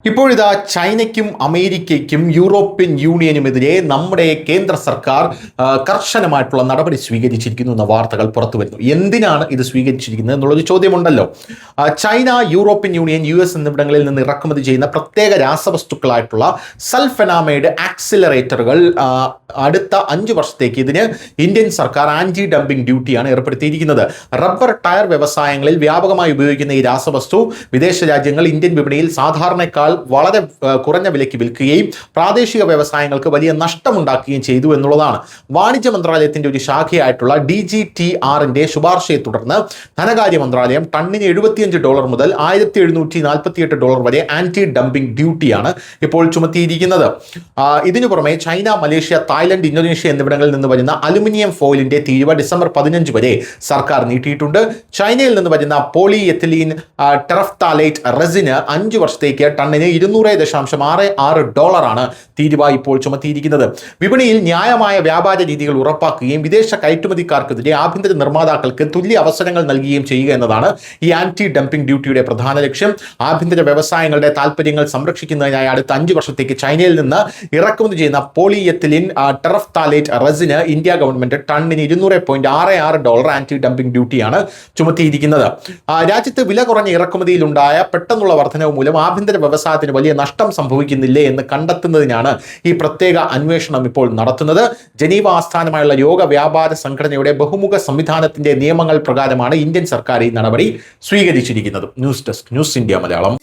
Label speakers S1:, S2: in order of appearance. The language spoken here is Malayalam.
S1: ഇപ്പോഴിതാ ചൈനയ്ക്കും അമേരിക്കയ്ക്കും യൂറോപ്യൻ യൂണിയനുമെതിരെ നമ്മുടെ കേന്ദ്ര സർക്കാർ കർശനമായിട്ടുള്ള നടപടി സ്വീകരിച്ചിരിക്കുന്നു എന്ന വാർത്തകൾ പുറത്തു വരുന്നു. എന്തിനാണ് ഇത് സ്വീകരിച്ചിരിക്കുന്നത് എന്നുള്ളൊരു ചോദ്യമുണ്ടല്ലോ. ചൈന, യൂറോപ്യൻ യൂണിയൻ, US എന്നിവിടങ്ങളിൽ നിന്ന് ഇറക്കുമതി ചെയ്യുന്ന പ്രത്യേക രാസവസ്തുക്കളായിട്ടുള്ള സൾഫനാമൈഡ് ആക്സിലറേറ്ററുകൾ അടുത്ത 5 വർഷത്തേക്ക് ഇതിന് ഇന്ത്യൻ സർക്കാർ ആന്റി ഡംപിംഗ് ഡ്യൂട്ടിയാണ് ഏർപ്പെടുത്തിയിരിക്കുന്നത്. റബ്ബർ ടയർ വ്യവസായങ്ങളിൽ വ്യാപകമായി ഉപയോഗിക്കുന്ന ഈ രാസവസ്തു വിദേശ രാജ്യങ്ങൾ ഇന്ത്യൻ വിപണിയിൽ സാധാരണക്കാൾ വളരെ കുറഞ്ഞ വിലയ്ക്ക് വിൽക്കുകയും പ്രാദേശിക വ്യവസായങ്ങൾക്ക് വലിയ നഷ്ടമുണ്ടാക്കുകയും ചെയ്തു എന്നുള്ളതാണ്. വാണിജ്യ മന്ത്രാലയത്തിന്റെ ഒരു ശാഖയായിട്ടുള്ള DGTRന്റെ ശുപാർശയെ തുടർന്ന് ധനകാര്യ മന്ത്രാലയം ടണ്ണിന് $75 മുതൽ $1748 വരെ ആന്റി ഡംപിംഗ് ഡ്യൂട്ടിയാണ് ഇപ്പോൾ ചുമത്തിയിരിക്കുന്നത്. ഇതിനു പുറമെ ചൈന, മലേഷ്യ, തായ്ലൻഡ്, ഇന്തോനേഷ്യ എന്നിവിടങ്ങളിൽ നിന്ന് വരുന്ന അലുമിനിയം ഫോയിലിന്റെ തീരുവ ഡിസംബർ 15 വരെ സർക്കാർ നീട്ടിയിട്ടുണ്ട്. ചൈനയിൽ നിന്ന് വരുന്ന പോളി എത്തിലീൻ ടെറഫ്താലേറ്റ് റെസിന് 5 വർഷത്തേക്ക് ടണ്ണിന് $200.66 തീരുവ ഇപ്പോൾ ചുമത്തിയിരിക്കുന്നത്. വിപണിയിൽ ന്യായമായ വ്യാപാര രീതികൾ ഉറപ്പാക്കുകയും വിദേശ കയറ്റുമതിക്കാർക്കെതിരെ ആഭ്യന്തര നിർമ്മാതാക്കൾക്ക് തുല്യ അവസരങ്ങൾ നൽകുകയും ചെയ്യുക എന്നതാണ് ഈ ആന്റി ഡംപിംഗ് ഡ്യൂട്ടിയുടെ പ്രധാന ലക്ഷ്യം. ആഭ്യന്തര വ്യവസായങ്ങളുടെ താൽപ്പര്യങ്ങൾ സംരക്ഷിക്കുന്നതിനായി അടുത്ത 5 വർഷത്തേക്ക് ചൈനയിൽ നിന്ന് ഇറക്കുമതി ചെയ്യുന്ന പോളി എത്തിലിൻ ടെറഫ്താലേറ്റ് റെസിന് ഇന്ത്യ ഗവൺമെന്റ് ടണ്ണിന് $200.66 ആന്റി ഡംപിംഗ് ഡ്യൂട്ടിയാണ് ചുമത്തിയിരിക്കുന്നത്. രാജ്യത്ത് വില കുറഞ്ഞ ഇറക്കുമതിയിലുണ്ടായ പെട്ടെന്നുള്ള വർധനവ് മൂലം ആഭ്യന്തര വ്യവസായത്തിന് വലിയ നഷ്ടം സംഭവിക്കുന്നില്ലേ എന്ന് കണ്ടെത്തുന്നതിനാണ് ഈ പ്രത്യേക അന്വേഷണം ഇപ്പോൾ നടത്തുന്നത്. ജനീവ ആസ്ഥാനമായുള്ള ലോക വ്യാപാര സംഘടനയുടെ ബഹുമുഖ സംവിധാനത്തിന്റെ നിയമങ്ങൾ പ്രകാരമാണ് ഇന്ത്യൻ സർക്കാർ ഈ നടപടി സ്വീകരിച്ചിരിക്കുന്നത്. News desk, news India Malayalam.